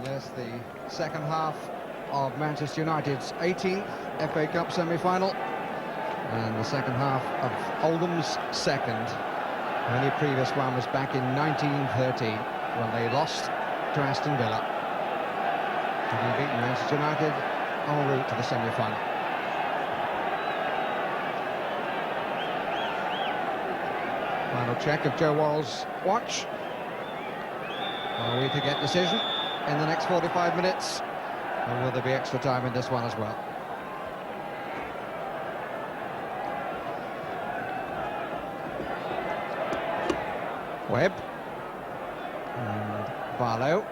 Yes, the second half of Manchester United's 18th FA Cup semi-final, and the second half of Oldham's second. The only previous one was back in 1913 when they lost to Aston Villa. Having beaten Manchester United en route to the semi-final. Final check of Joe Worrell's watch. Are we to get decision in the next 45 minutes? Or will there be extra time in this one as well? Webb. And Barlow.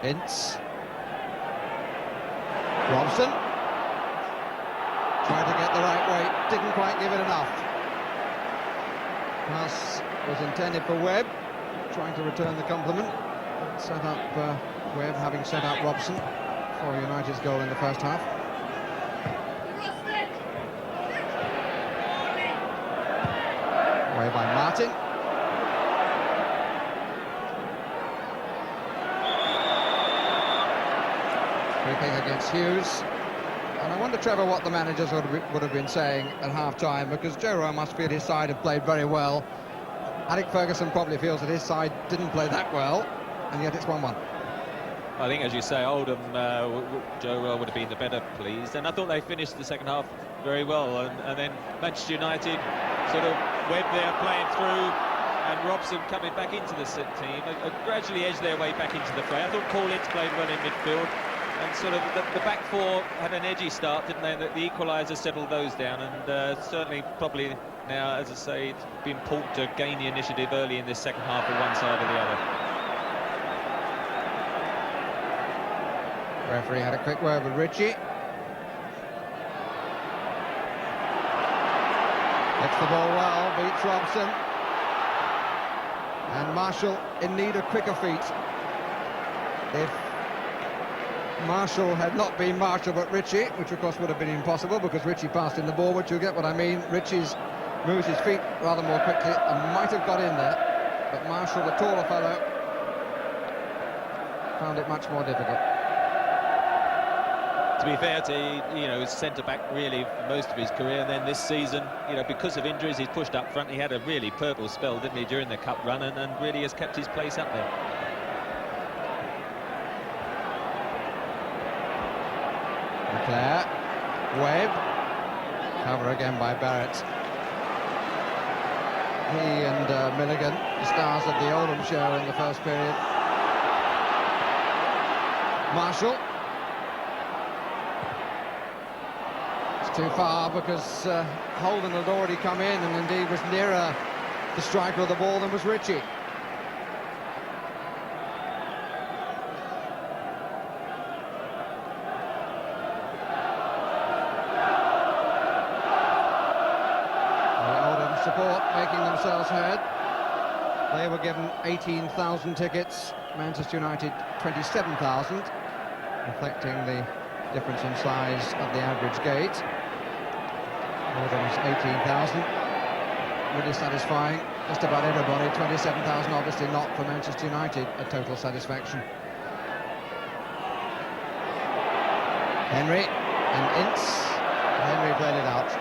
Ince. Robson. Tried to get the right way, didn't quite give it enough. Pass was intended for Webb, trying to return the compliment. Set up Webb, having set up Robson for United's goal in the first half. Away by Martin. Free kick against Hughes. And I wonder, Trevor, what the managers would have been saying at half-time, because Joe Rowe must feel his side have played very well. Alec Ferguson probably feels that his side didn't play that well, and yet it's 1-1. I think, as you say, Oldham, Joe Rowe would have been the better pleased, and I thought they finished the second half very well, and then Manchester United sort of Webb there playing through, and Robson coming back into the team, gradually edged their way back into the fray. I thought Paul Ince played well in midfield, and sort of the back four had an edgy start, didn't they? The equaliser settled those down, and certainly probably now, as I say, it's been important to gain the initiative early in this second half on one side or the other. Referee had a quick word with Ritchie. Hits the ball well, beats Robson. And Marshall in need of quicker feet. If Marshall had not been Marshall but Ritchie, which of course would have been impossible because Ritchie passed in the ball, but you get what I mean. Ritchie moves his feet rather more quickly and might have got in there, but Marshall, the taller fellow, found it much more difficult. To be fair to centre-back really for most of his career, and then this season, because of injuries, he's pushed up front. He had a really purple spell, didn't he, during the cup run, and really has kept his place up there. Leclerc, Webb, cover again by Barrett. He and Milligan, the stars of the Oldham show in the first period. Marshall. It's too far because Holden had already come in and indeed was nearer the striker of the ball than was Ritchie. Support making themselves heard. They were given 18,000 tickets, Manchester United 27,000, reflecting the difference in size of the average gate. Oldham's 18,000, really satisfying. Just about everybody. 27,000 obviously not for Manchester United, a total satisfaction. Henry and Ince. Henry played it out.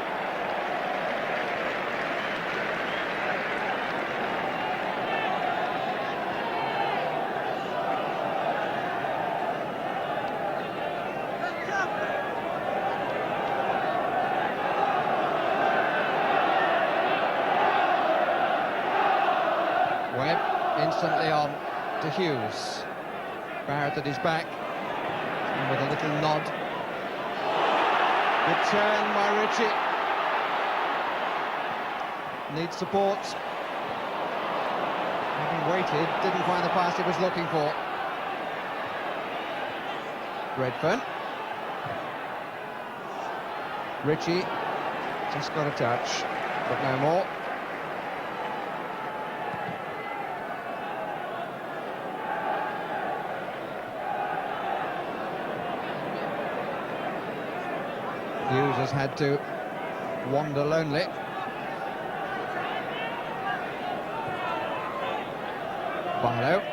Webb instantly on to Hughes. Barrett at his back, and with a little nod. Good turn by Ritchie. Needs support. Having waited, didn't find the pass he was looking for. Redfern. Ritchie just got a touch, but no more. Hughes has had to wander lonely. Barlow.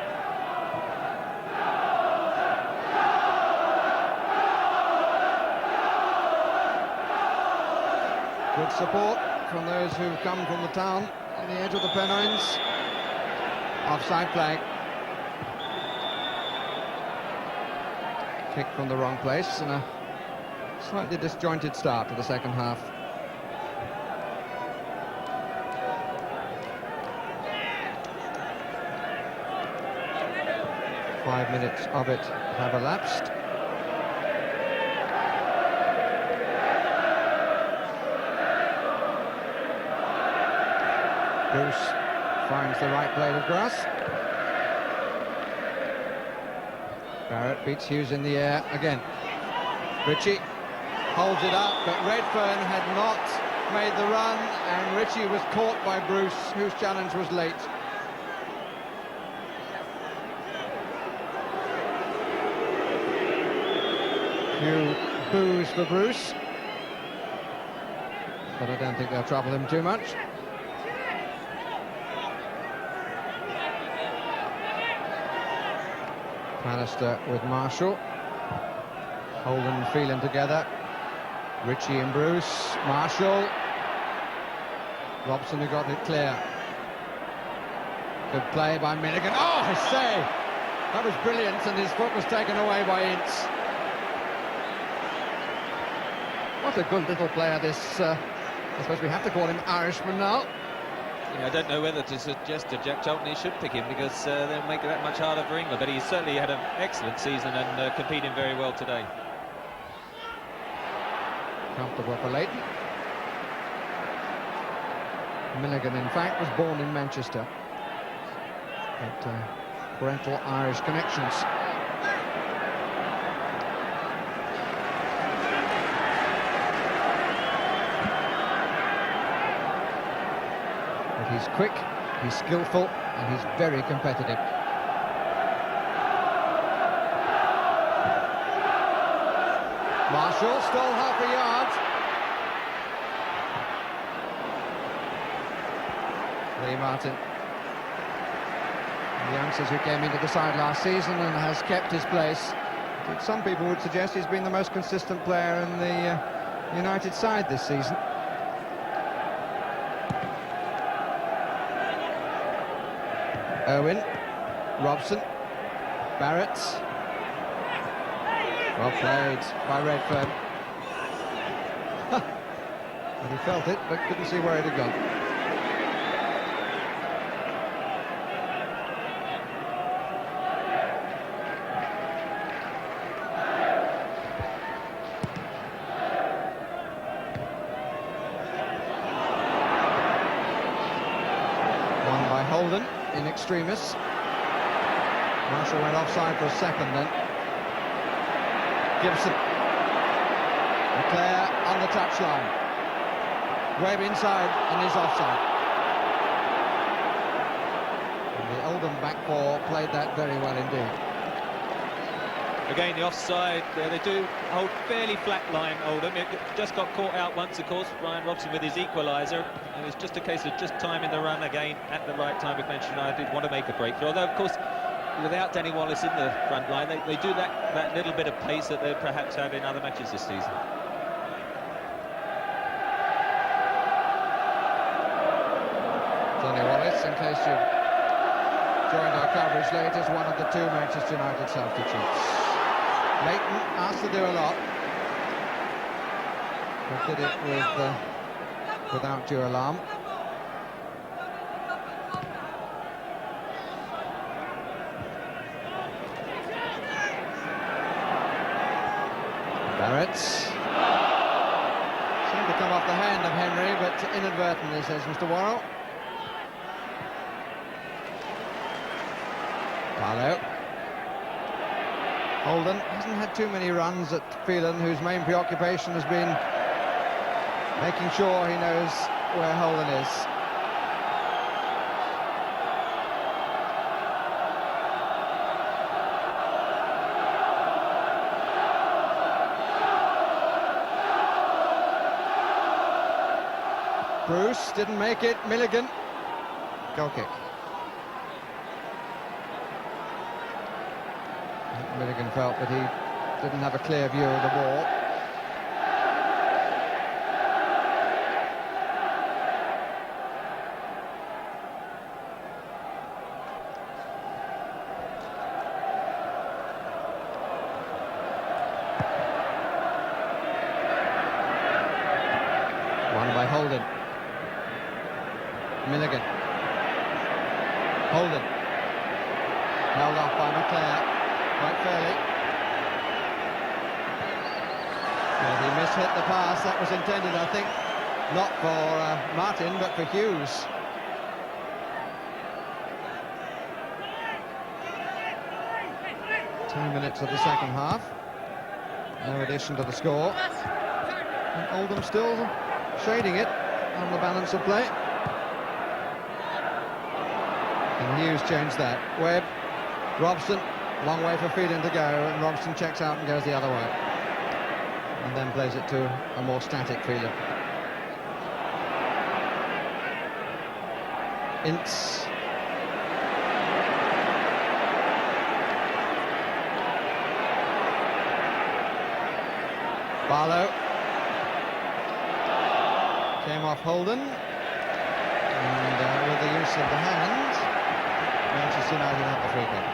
Good support from those who've come from the town on the edge of the Pennines. Offside flag. Kick from the wrong place and a slightly disjointed start to the second half. Five minutes of it have elapsed. Bruce finds the right blade of grass. Barrett beats Hughes in the air again. Ritchie holds it up, but Redfern had not made the run, and Ritchie was caught by Bruce, whose challenge was late. Few boos for Bruce, but I don't think they'll trouble him too much. Pallister with Marshall. Holden feeling together. Ritchie and Bruce. Marshall. Robson who got it clear. Good play by Milligan. Oh, I say! That was brilliant, and his foot was taken away by Ince. What a good little player this, I suppose we have to call him Irishman now. Yeah, I don't know whether to suggest to Jack Charlton he should pick him, because they'll make it that much harder for England, but he certainly had an excellent season and competing very well today. Comfortable for Leighton. Milligan, in fact, was born in Manchester, but parental Irish connections. He's quick, he's skillful, and he's very competitive. Marshall stole half a yard. Lee Martin, the youngsters who came into the side last season and has kept his place. Some people would suggest he's been the most consistent player in the United side this season. Owen, Robson, Barrett. Well played by Redfern. And he felt it, but couldn't see where it had gone. Won by Holden in extremis. Marshall went offside for a second then. Gibson. Leclerc on the touchline. Webb inside and is offside. And the Oldham back four played that very well indeed. Again, the offside, they do hold fairly flat line, Oldham. It just got caught out once, of course, Ryan Robson with his equaliser. And it's just a case of just timing the run again at the right time with Manchester United. Want to make a breakthrough. Although, of course, without Danny Wallace in the front line, they do that little bit of pace that they perhaps have in other matches this season. Johnny Wallace, in case you've joined our coverage late, is one of the two Manchester United substitutes. Leighton asked to do a lot, but did it without due alarm. Barrett seemed to come off the hand of Henry, but inadvertently, says Mr. Worrell. Barlow. Holden hasn't had too many runs at Phelan, whose main preoccupation has been making sure he knows where Holden is. Bruce didn't make it. Milligan. Goal kick. Milligan felt that he didn't have a clear view of the ball. by McClare, quite fairly. Well, he mishit the pass. That was intended, I think, not for Martin, but for Hughes. Minutes of the second half. No addition to the score. And Oldham still shading it on the balance of play. And Hughes changed that. Webb, Robson, long way for Phelan to go, and Robson checks out and goes the other way. And then plays it to a more static Phelan. Ince. Barlow came off Holden, and with the use of the hand, Manchester United had the free kick.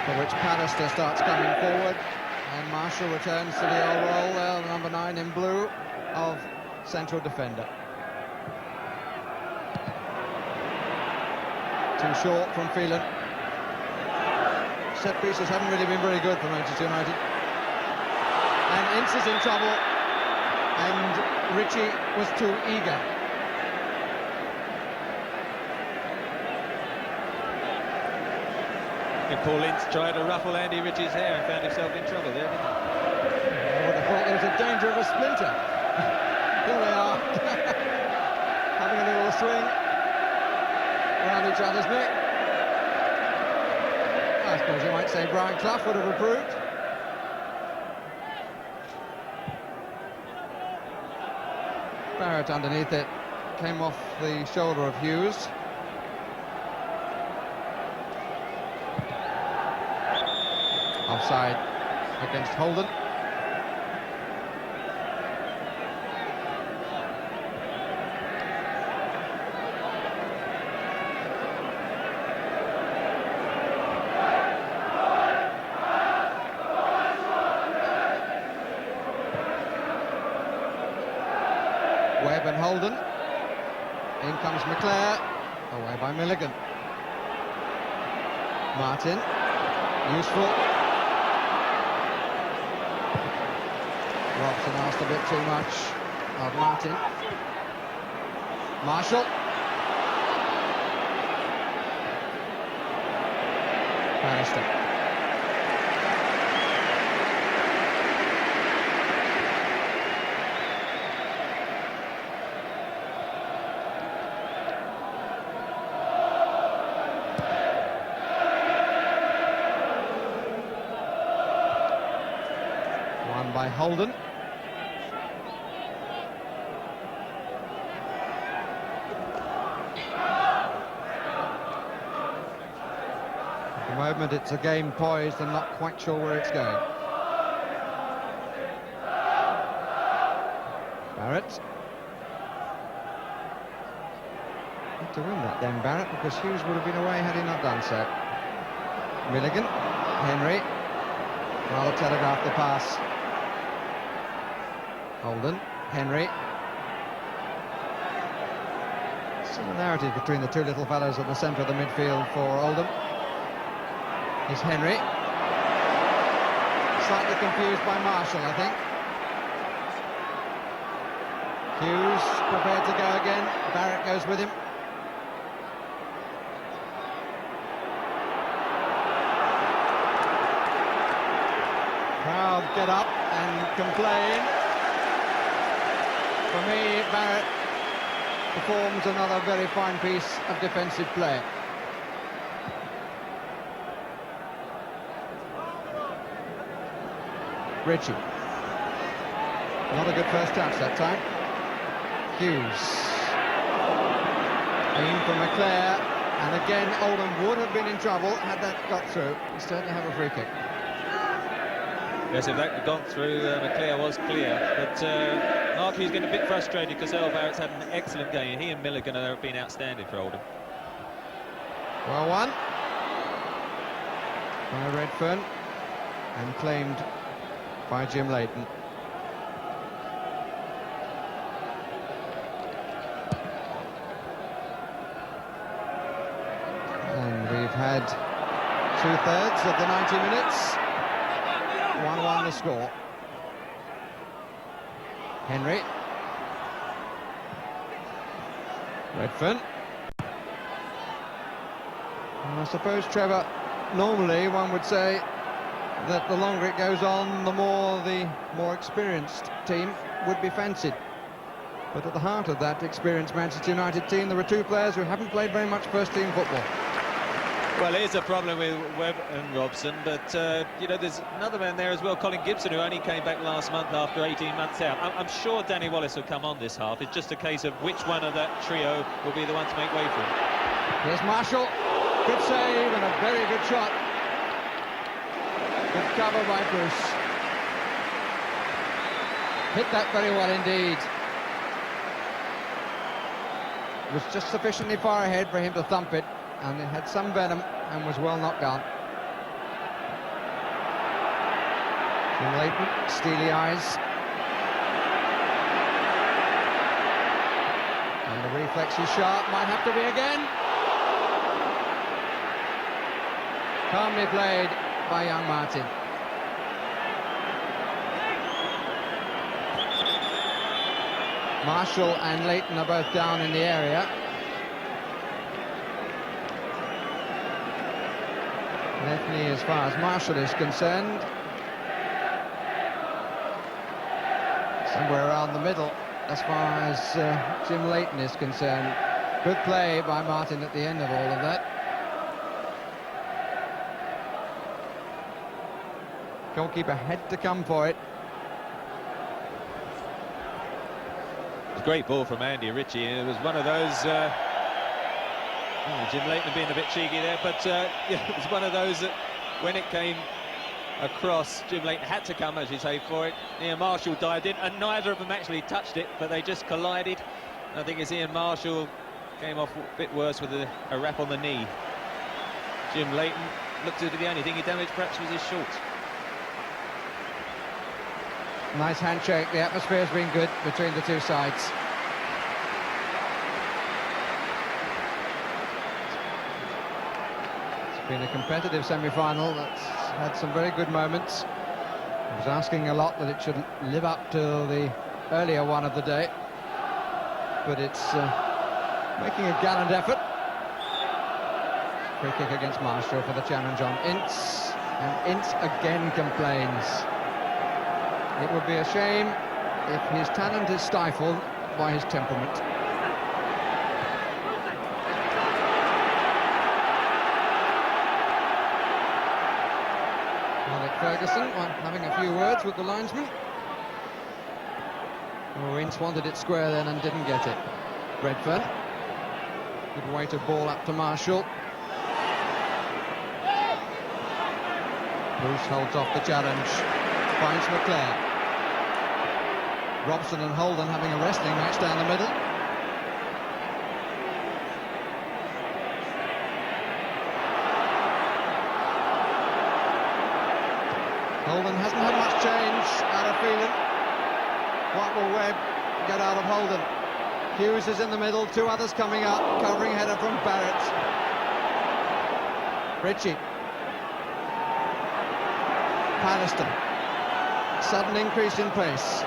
For which Pallister starts coming forward, and Marshall returns to the old role there, the number 9 in blue of central defender. Too short from Phelan. Set pieces haven't really been very good for Manchester United. And Ince is in trouble, and Ritchie was too eager. And Paul Ince tried to ruffle Andy Ritchie's hair and found himself in trouble there, didn't he? I would have thought there was a danger of a splinter. Here they are, having a little swing around each other's neck. I suppose you might say Brian Clough would have approved. Barrett underneath it, came off the shoulder of Hughes. Offside against Holden. Webb and Holden. In comes McClare. Away by Milligan. Martin. Useful. Robson asked a bit too much of Martin. Marshall. Bannister. Won by Holden. At the moment it's a game poised and not quite sure where it's going. Barrett. Had to win that then, Barrett, because Hughes would have been away had he not done so. Milligan. Henry. Rather telegraphed the pass. Holden, Henry. Similarity between the two little fellows at the centre of the midfield for Oldham. Is Henry. Slightly confused by Marshall, I think. Hughes prepared to go again. Barrett goes with him. Crowd get up and complain. For me, Barrett performs another very fine piece of defensive play. Ritchie. Not a good first touch that time. Hughes. Aim for McClare, and again Oldham would have been in trouble had that got through. Instead they have a free kick. Yes, if that had gone through, McClare was clear. But Mark Hughes getting a bit frustrated because Earl Barrett's had an excellent game. He and Milligan have been outstanding for Oldham. Well won by Redfern and claimed by Jim Leighton. 2/3 of the 90 minutes. 1-1 the score. Henry. Redfern. And I suppose, Trevor, normally one would say that the longer it goes on, the more experienced team would be fancied. But at the heart of that experienced Manchester United team, there are two players who haven't played very much first-team football. Well, it is a problem with Webb and Robson, but, you know, there's another man there as well, Colin Gibson, who only came back last month after 18 months out. I'm sure Danny Wallace will come on this half. It's just a case of which one of that trio will be the one to make way for him. Here's Marshall. Good save and a very good shot. Good cover by Bruce. Hit that very well indeed. It was just sufficiently far ahead for him to thump it, and it had some venom and was well knocked down. Jim Leighton, steely eyes. And the reflex is sharp, might have to be again. Calmly played by young Martin. Marshall and Leighton are both down in the area. Left knee as far as Marshall is concerned. Somewhere around the middle as far as Jim Leighton is concerned. Good play by Martin at the end of all of that. Goalkeeper had to come for it. Great ball from Andy Ritchie, and it was one of those, Jim Leighton being a bit cheeky there, but yeah, it was one of those that when it came across, Jim Leighton had to come, as you say, for it. Ian Marshall dived in, and neither of them actually touched it, but they just collided. I think it's Ian Marshall came off a bit worse with a rap on the knee. Jim Leighton looked to be the only thing he damaged perhaps was his shorts. Nice handshake. The atmosphere has been good between the two sides. It's been a competitive semi-final that's had some very good moments. I was asking a lot that it should live up to the earlier one of the day, but it's making a gallant effort. Free kick against Marshall for the challenge on Ince, and Ince again complains. It would be a shame if his talent is stifled by his temperament. Alec Ferguson having a few words with the linesman. Oh, Ince wanted it square then and didn't get it. Redfern. Good weighted ball up to Marshall. Bruce holds off the challenge. Finds McClare. Robson and Holden having a wrestling match down the middle. Holden hasn't had much change out of Phelan. What will Webb get out of Holden? Hughes is in the middle, two others coming up, covering header from Barrett. Ritchie. Patterson. Sudden increase in pace.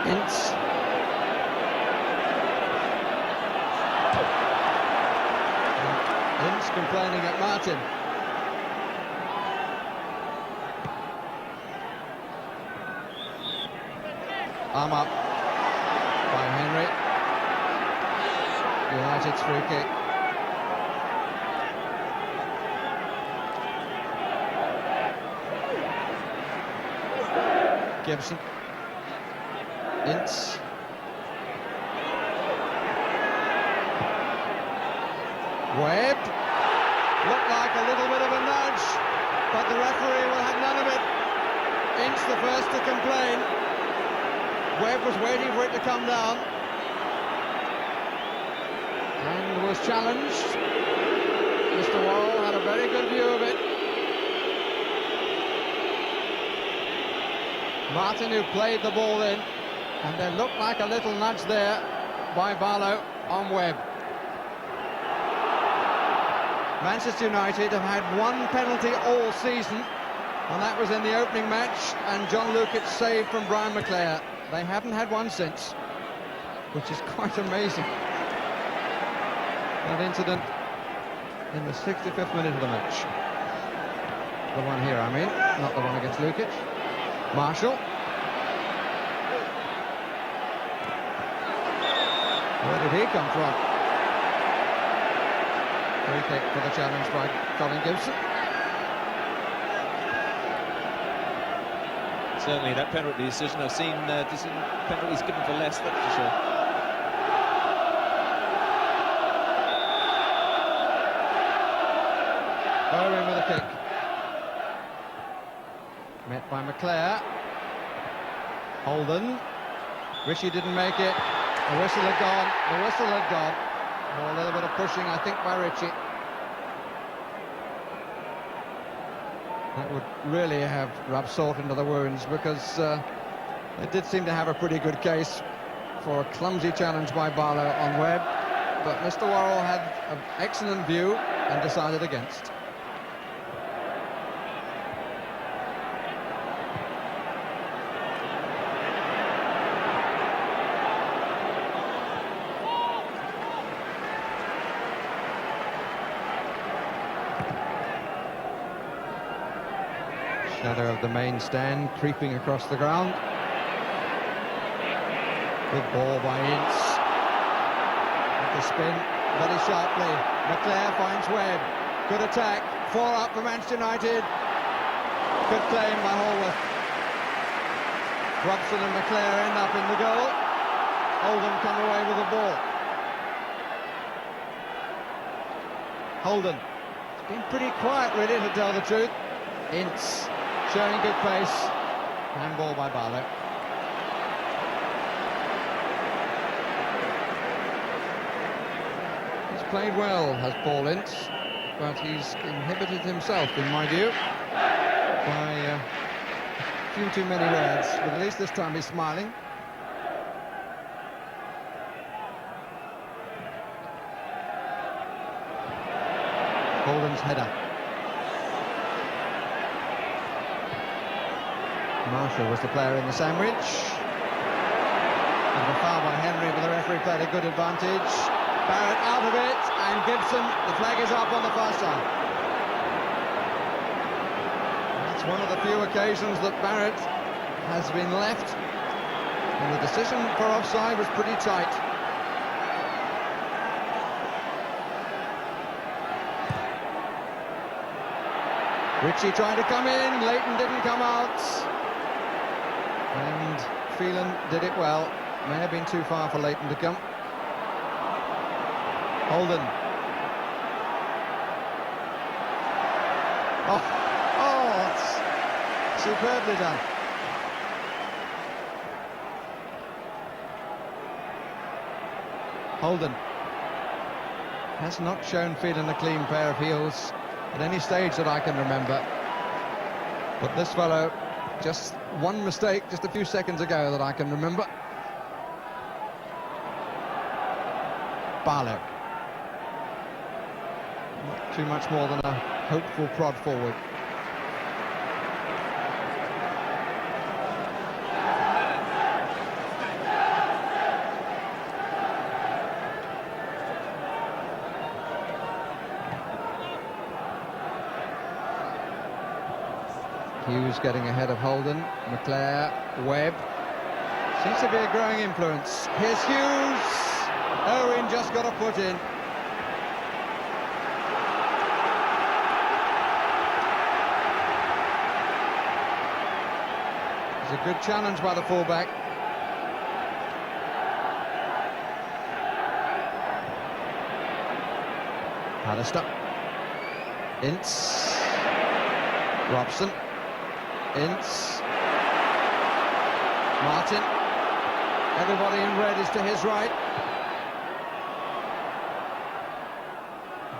Ince. Ince complaining at Martin. Arm up by Henry. United's free kick. Gibson. Ince. Webb. Looked like a little bit of a nudge, but the referee will have none of it. Ince the first to complain. Webb was waiting for it to come down and was challenged. Mr. Worrell had a very good view of it. Martin, who played the ball in, and there looked like a little nudge there, by Barlow on Webb. Manchester United have had one penalty all season, and that was in the opening match, and John Lukic saved from Brian McClare. They haven't had one since, which is quite amazing. That incident in the 65th minute of the match. The one here, I mean, not the one against Lukic. Marshall. Where did he come from? Free kick for the challenge by Colin Gibson. Certainly that penalty decision, I've seen penalties given for less, that's for sure. Owen with a kick. Met by McClare. Holden. Ritchie didn't make it. The whistle had gone. The whistle had gone. Oh, a little bit of pushing, I think, by Ritchie. That would really have rubbed salt into the wounds, because they did seem to have a pretty good case for a clumsy challenge by Barlow on Webb, but Mr. Worrell had an excellent view and decided against. Shadow of the Maine stand creeping across the ground. Good ball by Ince. With the spin very sharply. McClare finds Webb. Good attack. 4 up for Manchester United. Good claim by Holworth. Robson and McClare end up in the goal. Oldham come away with the ball. Holden. It's been pretty quiet, really, to tell the truth. Ince. Showing good pace. Handball by Barlow. He's played well, has Paul Ince, but he's inhibited himself, in my view, by a few too many words. But at least this time he's smiling. Holden's header. Marshall was the player in the sandwich. And a foul by Henry, but the referee played a good advantage. Barrett out of it, and Gibson, the flag is up on the far side. That's one of the few occasions that Barrett has been left, and the decision for offside was pretty tight. Ritchie tried to come in, Leighton didn't come out. And Phelan did it well. May have been too far for Leighton to come. Holden. Oh, that's superbly done. Holden has not shown Phelan a clean pair of heels at any stage that I can remember. But this fellow, just one mistake just a few seconds ago that I can remember. Barlow. Not too much more than a hopeful prod forward. Hughes getting ahead of Holden. McClare, Webb. Seems to be a growing influence. Here's Hughes. Owen just got a foot in. It's a good challenge by the fullback. Hallister. Ince. Robson. Ince. Martin. Everybody in red is to his right.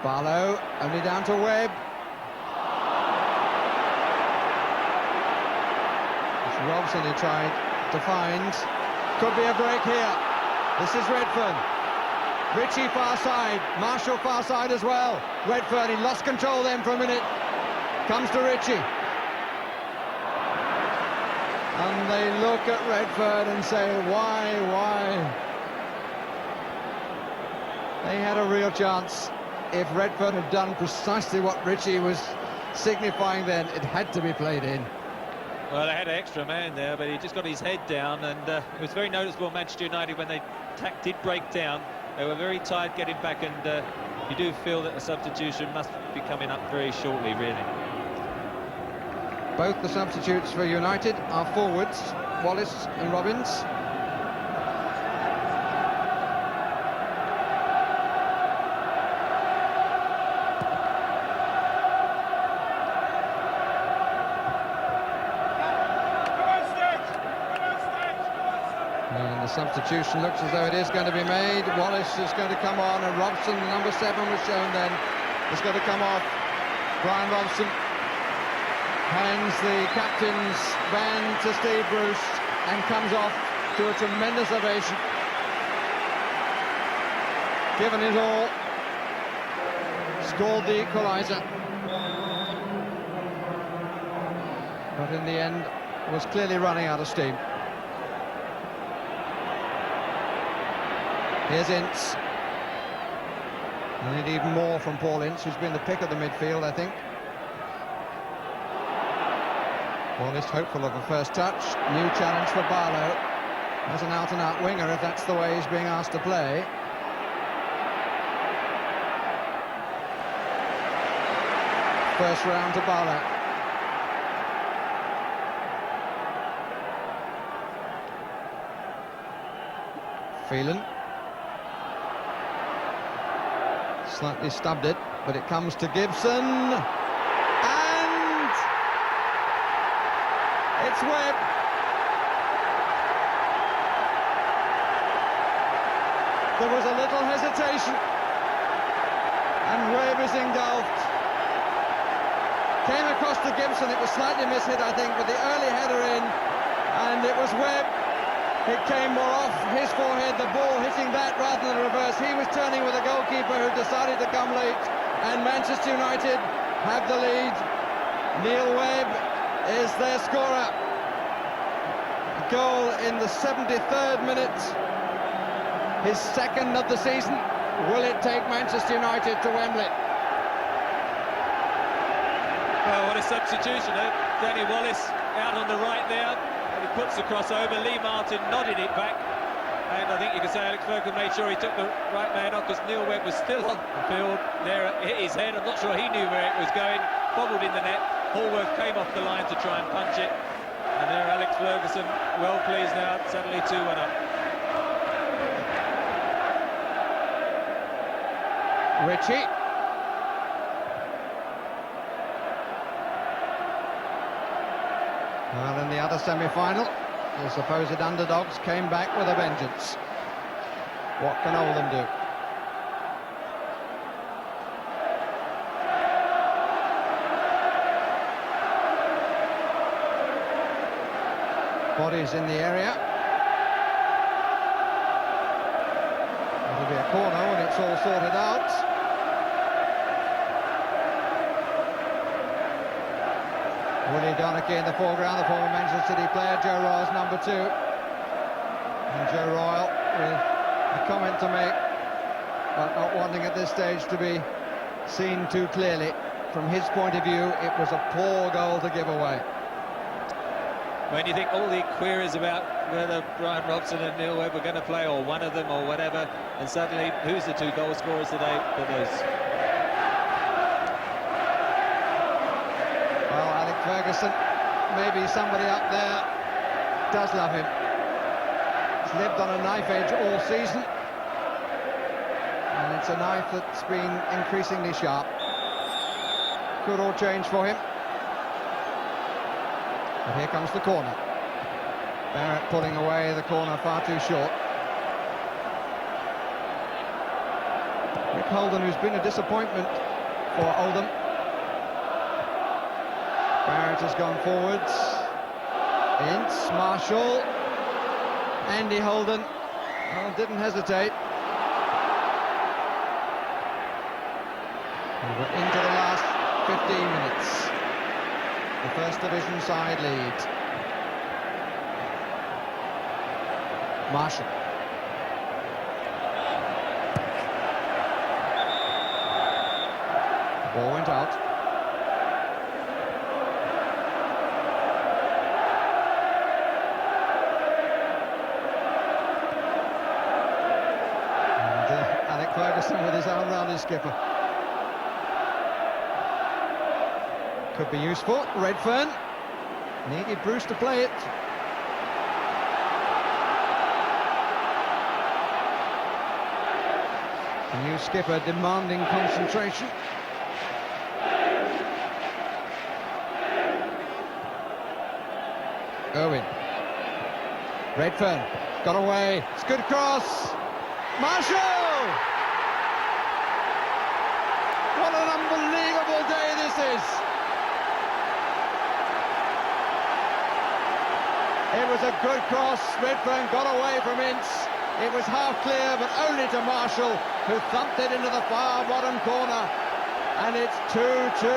Barlow only down to Webb. It's Robson he tried to find. Could be a break here. This is Redfern. Ritchie far side, Marshall far side as well. Redfern, he lost control then for a minute. Comes to Ritchie. And they look at Redfern and say, why? They had a real chance. If Redfern had done precisely what Ritchie was signifying then, it had to be played in. Well, they had an extra man there, but he just got his head down, and it was very noticeable Manchester United when the attack did break down. They were very tired getting back, and you do feel that the substitution must be coming up very shortly, really. Both the substitutes for United are forwards, Wallace and Robbins. And the substitution looks as though it is going to be made. Wallace is going to come on, and Robson, the number 7 was shown then, is going to come off. Brian Robson hands the captain's band to Steve Bruce and comes off to a tremendous ovation. Given his all, scored the equaliser. But in the end, was clearly running out of steam. Here's Ince. I need even more from Paul Ince, who's been the pick of the midfield, I think. Wallace hopeful of a first touch. New challenge for Barlow. As an out-and-out winger, if that's the way he's being asked to play. First round to Barlow. Phelan. Slightly stubbed it, but it comes to Gibson. And it's Webb. There was a little hesitation, and Webb is engulfed. Came across to Gibson, it was slightly mishit, I think, but the early header in, and it was Webb. It came more off his forehead, the ball hitting that rather than the reverse. He was turning with a goalkeeper who decided to come late, and Manchester United have the lead. Neil Webb is their scorer. Goal in the 73rd minute. His second of the season. Will it take Manchester United to Wembley? Well, what a substitution, eh? Danny Wallace out on the right there. He puts the crossover. Lee Martin nodded it back, and I think you can say Alex Ferguson made sure he took the right man off, because Neil Webb was still on the field. There hit his head. I'm not sure he knew where it was going. Bobbled in the net. Hallworth came off the line to try and punch it, and there Alex Ferguson well pleased now. Suddenly 2-1 up. Ritchie. Well, in the other semi-final, the supposed underdogs came back with a vengeance. What can Oldham do? Bodies in the area. It'll be a corner when it's all sorted out. Willie Donachie in the foreground, the former Manchester City player. Joe Royle's number 2. And Joe Royle with a comment to make, but not wanting at this stage to be seen too clearly. From his point of view, it was a poor goal to give away. When you think all the queries about whether Brian Robson and Neil Webb were going to play, or one of them, or whatever, and suddenly, who's the 2 goal scorers today? For those. Ferguson, maybe somebody up there, does love him. He's lived on a knife edge all season, and it's a knife that's been increasingly sharp. Could all change for him. But here comes the corner. Barrett pulling away the corner far too short. Rick Holden, who's been a disappointment for Oldham. Barrett has gone forwards. Ince, Marshall, Andy Holden, Well, didn't hesitate. And we're into the last 15 minutes. The First Division side lead. Marshall. Ball went out. And Alec Ferguson with his arm round his skipper. Could be useful. Redfern needed Bruce to play it. The new skipper demanding concentration. Owen. Redfern got away. It's good cross. Marshall! What an unbelievable day this is. It was a good cross. Redfern got away from Ince. It was half clear, but only to Marshall, who thumped it into the far bottom corner. And it's 2-2.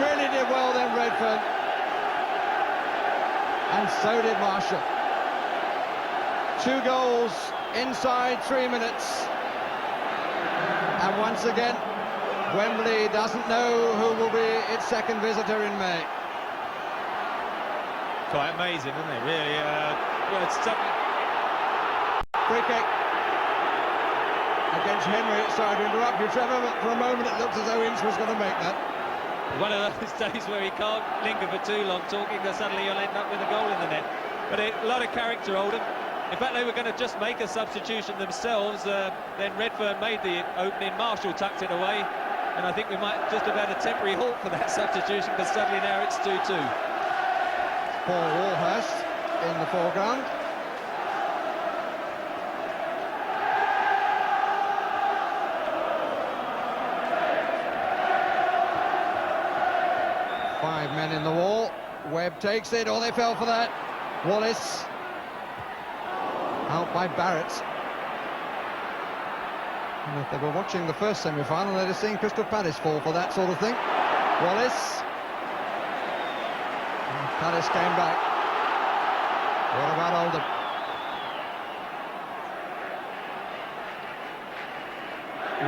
Really did well then, Redfern. And so did Marshall. 2 goals inside 3 minutes. And once again, Wembley doesn't know who will be its second visitor in May. Quite amazing, isn't it? Really, it's something. Free kick against Henry. Sorry to interrupt you, Trevor, but for a moment it looks as though Ince was going to make that. One of those days where he can't linger for too long talking, because suddenly you'll end up with a goal in the net. But a lot of character, Oldham. In fact, they were going to just make a substitution themselves. Then Redfern made the opening. Marshall tucked it away. And I think we might just have had a temporary halt for that substitution, because suddenly now it's 2-2. Paul Walhurst in the foreground. Five men in the wall. Webb takes it. Oh, they fell for that. Wallace out by Barrett. And if they were watching the first semi-final, they'd have seen Crystal Palace fall for that sort of thing. Wallace. And Palace came back. What about Oldham?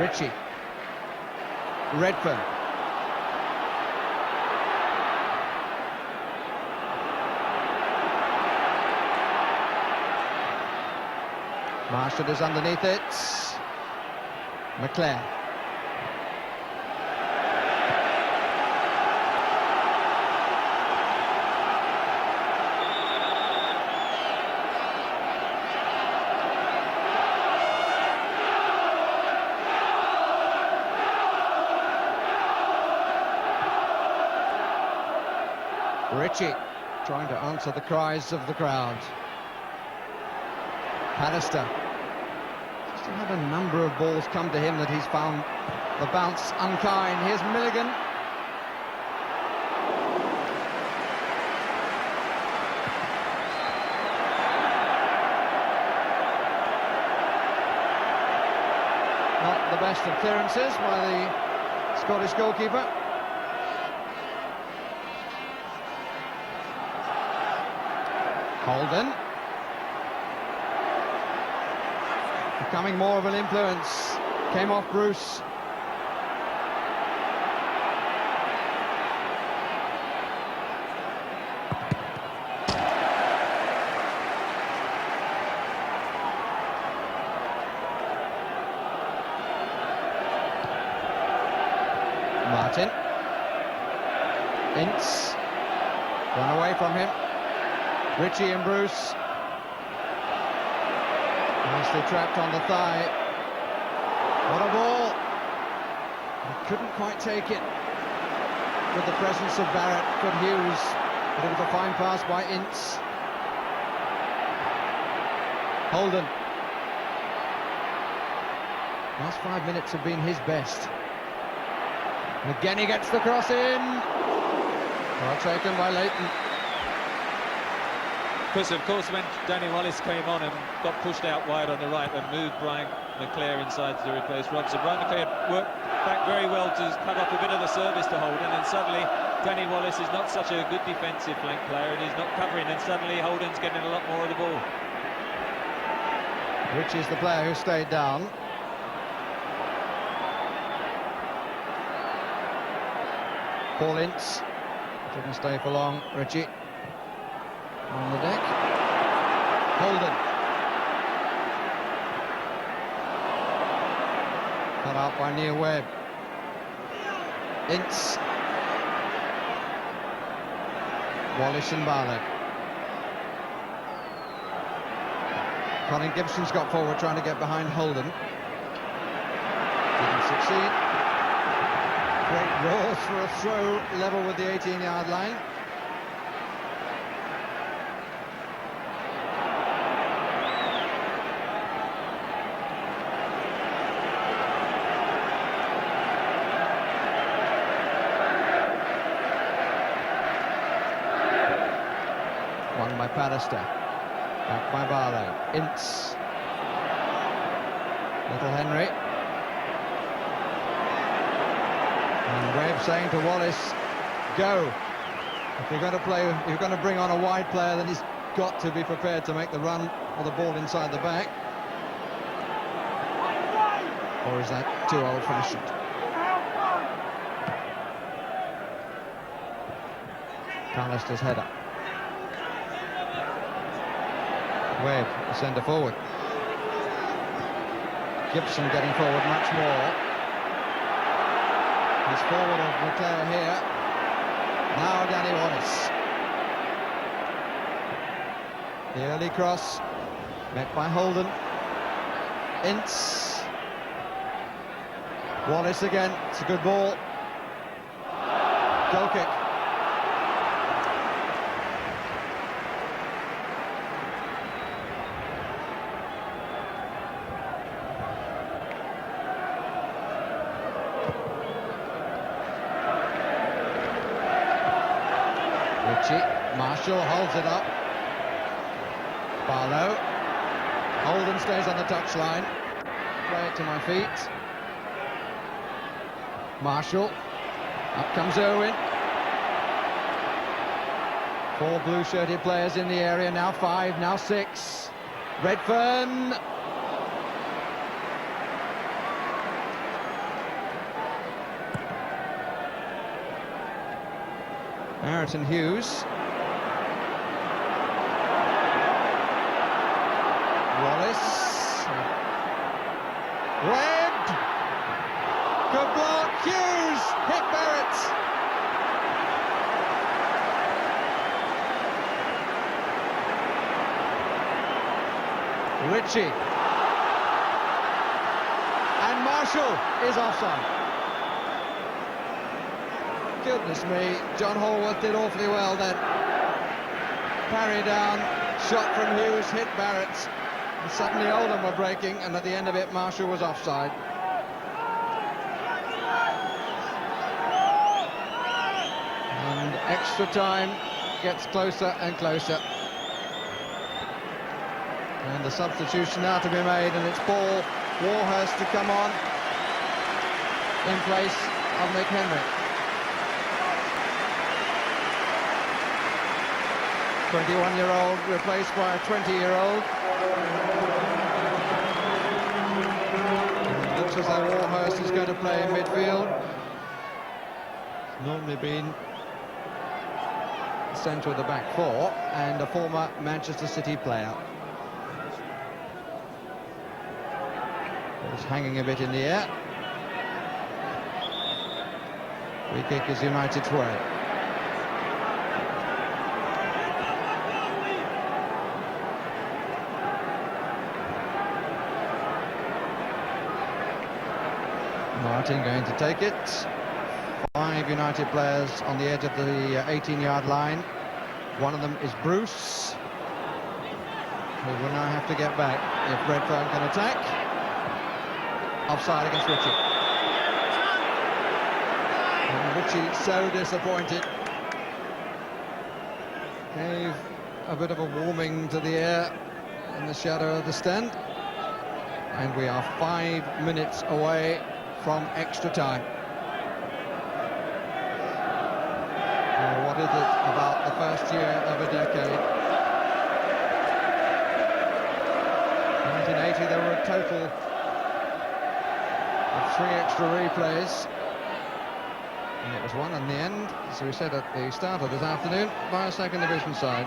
Ritchie. Redfern. Marshall is underneath it. McClare. Ritchie trying to answer the cries of the crowd. Pallister. Just had a number of balls come to him that he's found the bounce unkind. Here's Milligan. Not the best of clearances by the Scottish goalkeeper. Holden. Becoming more of an influence. Came off Bruce. Martin. Ince. Run away from him. Ritchie and Bruce. Nicely trapped on the thigh. What a ball. He couldn't quite take it with the presence of Barrett. Could Hughes, but it was a fine pass by Ince. Holden. Last 5 minutes have been his best. And again he gets the cross in. Well taken by Leighton. Because, of course, when Danny Wallace came on and got pushed out wide on the right and moved Brian McClair inside to replace Robson, Brian McClair worked back very well to cut off a bit of the service to Holden, and suddenly Danny Wallace is not such a good defensive flank player and he's not covering, and suddenly Holden's getting a lot more of the ball. Ritchie's the player who stayed down. Paul Ince didn't stay for long. Ritchie on the deck. Holden. Cut out by Neil Webb. Ince. Wallace and Barlow. Colin Gibson's got forward trying to get behind Holden. Didn't succeed. Great rolls for a throw level with the 18-yard line. Won by Pallister. Back by Barlow. Ince. Little Henry. And Webb saying to Wallace, go. If you're going to play, if you're going to bring on a wide player, then he's got to be prepared to make the run or the ball inside the back. Or is that too old-fashioned? Pallister's header. Webb, the centre forward. Gibson getting forward much more. He's forward of McClair here. Now Danny Wallace. The early cross, met by Holden. Ince. Wallace again, it's a good ball. Goal kick. Marshall holds it up. Barlow. Holden stays on the touchline. Play it to my feet. Marshall. Up comes Irwin. 4 blue-shirted players in the area. Now 5, now 6. Redfern. Ayrton Hughes. Wallace. Webbed. Good block. Hughes hit Barrett. Ritchie. And Marshall is offside. Goodness me, John Hallworth did awfully well then. Parry down, shot from Hughes, hit Barrett. And suddenly Oldham were breaking, and at the end of it, Marshall was offside. And extra time gets closer and closer. And the substitution now to be made, and it's Paul Warhurst to come on in place of Mick Henry. 21-year-old replaced by a 20-year-old. Looks as though Warhurst is going to play in midfield. Normally been centre of the back four, and a former Manchester City player. It's hanging a bit in the air. Free kick is United's way. Martin going to take it. 5 United players on the edge of the 18-yard line. One of them is Bruce, who will now have to get back if Redfern can attack. Offside against Ritchie. And Ritchie so disappointed. Gave a bit of a warming to the air in the shadow of the stand. And we are 5 minutes away from extra time. What is it about the first year of a decade? 1980, there were a total of 3 extra replays. And it was won in the end, as we said at the start of this afternoon, by a second division side.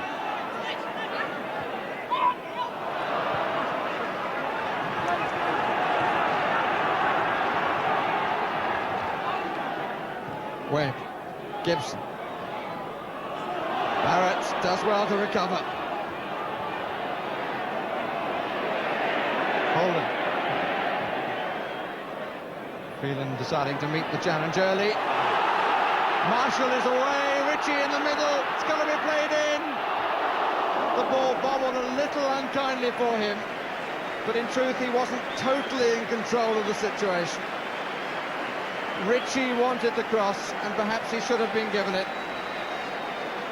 Webb, Gibson. Barrett does well to recover. Oldham. Phelan deciding to meet the challenge early. Marshall is away, Ritchie in the middle, it's going to be played in. The ball bobbled a little unkindly for him, but in truth he wasn't totally in control of the situation. Ritchie wanted the cross, and perhaps he should have been given it.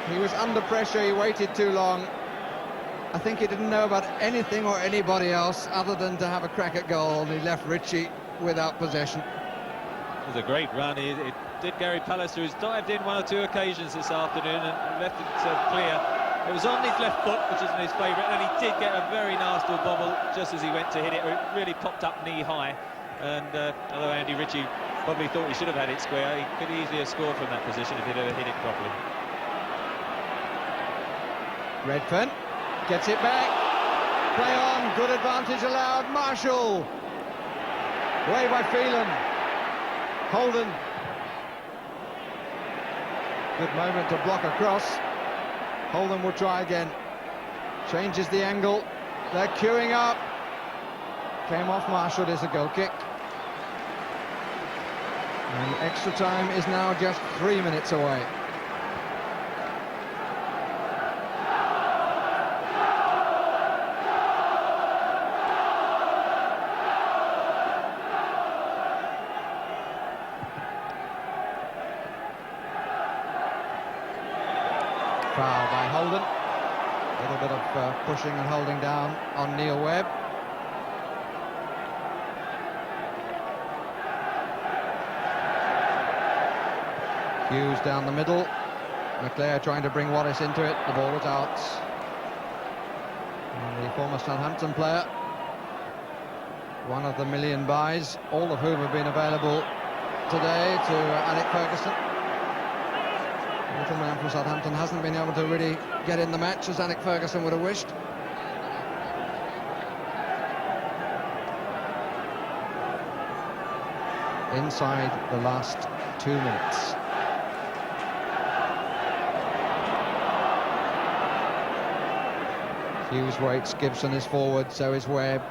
He was under pressure, he waited too long. I think he didn't know about anything or anybody else other than to have a crack at goal, and he left Ritchie without possession. It was a great run. It did Gary Pallister, who's dived in 1 or 2 occasions this afternoon and left it clear. It was on his left foot, which isn't his favourite, and he did get a very nasty bobble just as he went to hit it. It really popped up knee high, and although Andy Ritchie probably thought he should have had it square, he could easily have scored from that position if he'd ever hit it properly. Redfern gets it back. Play on, good advantage allowed. Marshall. Away by Phelan. Holden. Good moment to block across. Holden will try again. Changes the angle. They're queuing up. Came off Marshall, is a goal kick. And extra time is now just 3 minutes away. Foul by Holden. A little bit of pushing and holding down on Neil Webb. Hughes down the middle. McClare trying to bring Wallace into it. The ball was out. And the former Southampton player, one of the million buys, all of whom have been available today, to Alec Ferguson. The little man from Southampton hasn't been able to really get in the match as Alec Ferguson would have wished. Inside the last 2 minutes. Hughes waits, Gibson is forward, so is Webb.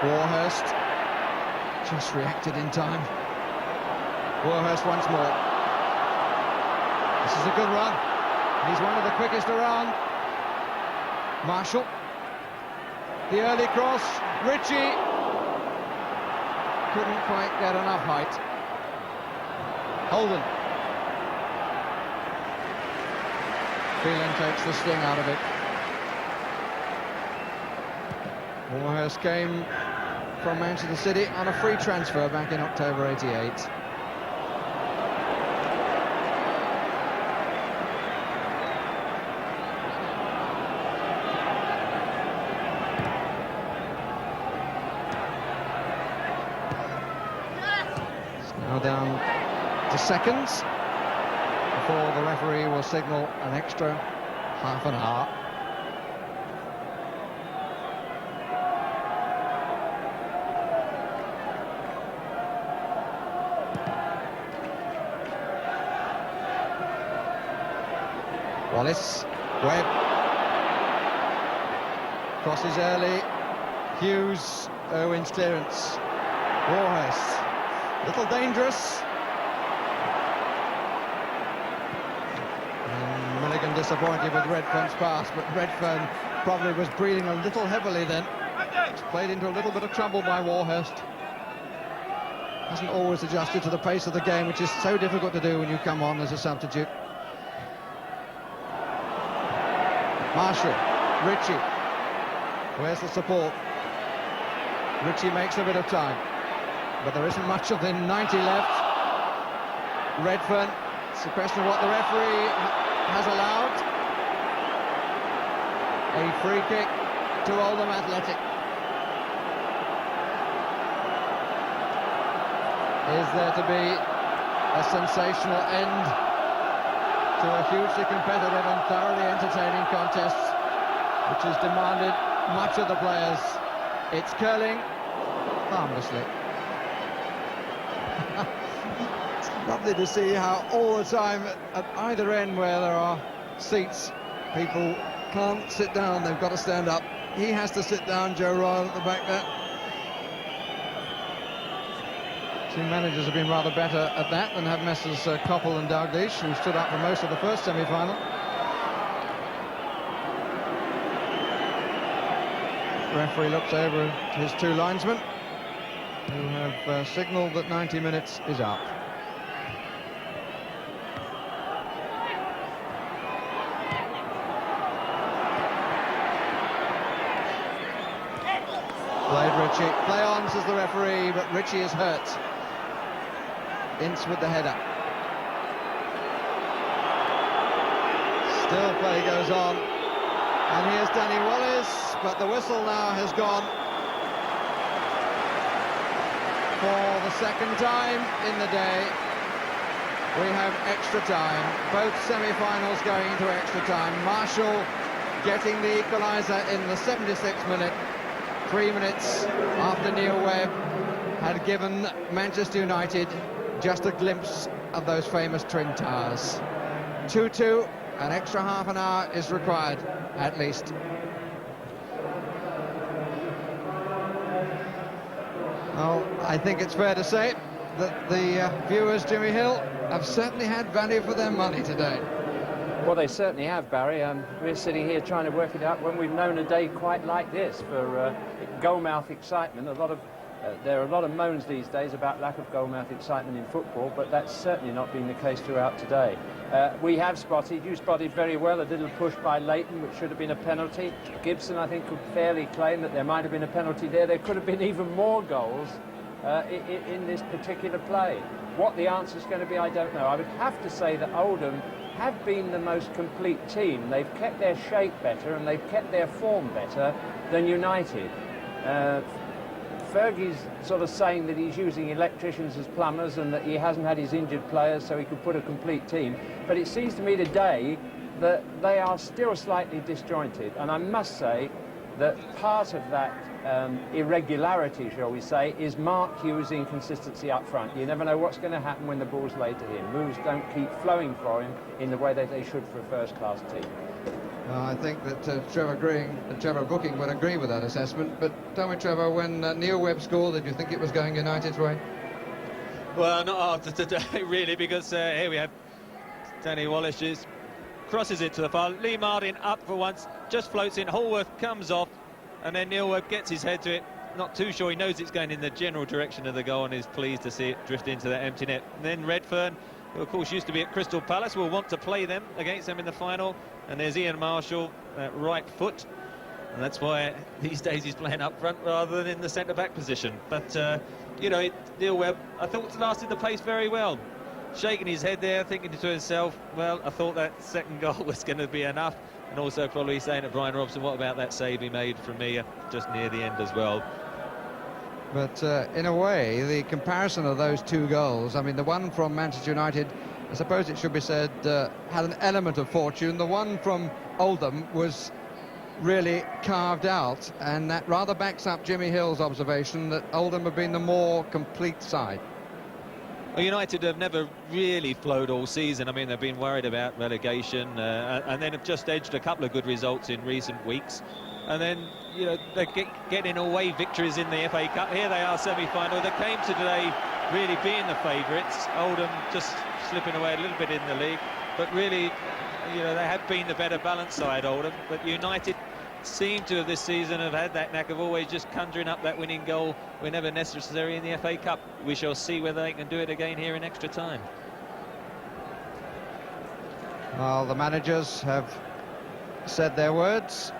Warhurst just reacted in time. Warhurst once more. This is a good run. He's one of the quickest around. Marshall. The early cross. Ritchie couldn't quite get enough height. Holden. Phelan takes the sting out of it. Warhurst came from Manchester City on a free transfer back in October '88. It's now down to seconds before the referee will signal an extra half an hour. Wallace, Webb, crosses early, Hughes, Irwin's clearance, Warhurst, little dangerous. And Milligan disappointed with Redfern's pass, but Redfern probably was breathing a little heavily then. It's played into a little bit of trouble by Warhurst. Hasn't always adjusted to the pace of the game, which is so difficult to do when you come on as a substitute. Marshall, Ritchie, where's the support? Ritchie makes a bit of time, but there isn't much of the 90 left. Redfern, it's a question of what the referee has allowed. A free kick to Oldham Athletic. Is there to be a sensational end to a hugely competitive and thoroughly entertaining contest, which has demanded much of the players? It's curling harmlessly. It's lovely to see how all the time at either end where there are seats, people can't sit down, they've got to stand up. He has to sit down, Joe Royal at the back there. Two managers have been rather better at that than have Messrs Koppel and Dalglish, who stood up for most of the first semi-final. Referee looks over at his two linesmen, who have signalled that 90 minutes is up. Played Ritchie. Play on, says the referee, but Ritchie is hurt. Ince with the header. Still play goes on. And here's Danny Wallace, but the whistle now has gone for the second time in the day. We have extra time. Both semi-finals going into extra time. Marshall getting the equaliser in the 76th minute. 3 minutes after Neil Webb had given Manchester United just a glimpse of those famous Twin Towers. 2-2, an extra half an hour is required, at least. Well, I think it's fair to say that the viewers, Jimmy Hill, have certainly had value for their money today. Well, they certainly have, Barry. We're sitting here trying to work it out when we've known a day quite like this for goalmouth excitement. There are a lot of moans these days about lack of goalmouth excitement in football, but that's certainly not been the case throughout today. You spotted very well a little push by Leighton, which should have been a penalty. Gibson, I think, could fairly claim that there might have been a penalty there. There could have been even more goals in this particular play. What the answer's going to be, I don't know. I would have to say that Oldham have been the most complete team. They've kept their shape better and they've kept their form better than United. Fergie's sort of saying that he's using electricians as plumbers and that he hasn't had his injured players so he could put a complete team. But it seems to me today that they are still slightly disjointed. And I must say that part of that irregularity, shall we say, is Mark Hughes' inconsistency up front. You never know what's going to happen when the ball's laid to him. Moves don't keep flowing for him in the way that they should for a first-class team. I think that Trevor Booking would agree with that assessment. But tell me, Trevor, when Neil Webb scored, did you think it was going United's way? Well, not after today, really, because here we have Danny Wallace crosses it to the far. Lee Martin up for once, just floats in. Hallworth comes off, and then Neil Webb gets his head to it. Not too sure. He knows it's going in the general direction of the goal and is pleased to see it drift into that empty net. And then Redfern, who of course used to be at Crystal Palace, will want to play them against them in the final. And there's Ian Marshall, right foot. And that's why these days he's playing up front rather than in the centre-back position. But, Neil Webb, I thought, lasted the pace very well. Shaking his head there, thinking to himself, well, I thought that second goal was going to be enough. And also probably saying to Brian Robson, what about that save he made from me just near the end as well? But in a way, the comparison of those two goals, I mean, the one from Manchester United, I suppose it should be said, had an element of fortune. The one from Oldham was really carved out, and that rather backs up Jimmy Hill's observation that Oldham have been the more complete side. Well, United have never really flowed all season. I mean, they've been worried about relegation and then have just edged a couple of good results in recent weeks. And then, they're getting away victories in the FA Cup. Here they are, semi-final. They came to today really being the favourites. Oldham just slipping away a little bit in the league. But really, they have been the better balanced side, Oldham. But United seem to have this season have had that knack of always just conjuring up that winning goal whenever necessary in the FA Cup. We shall see whether they can do it again here in extra time. Well, the managers have said their words.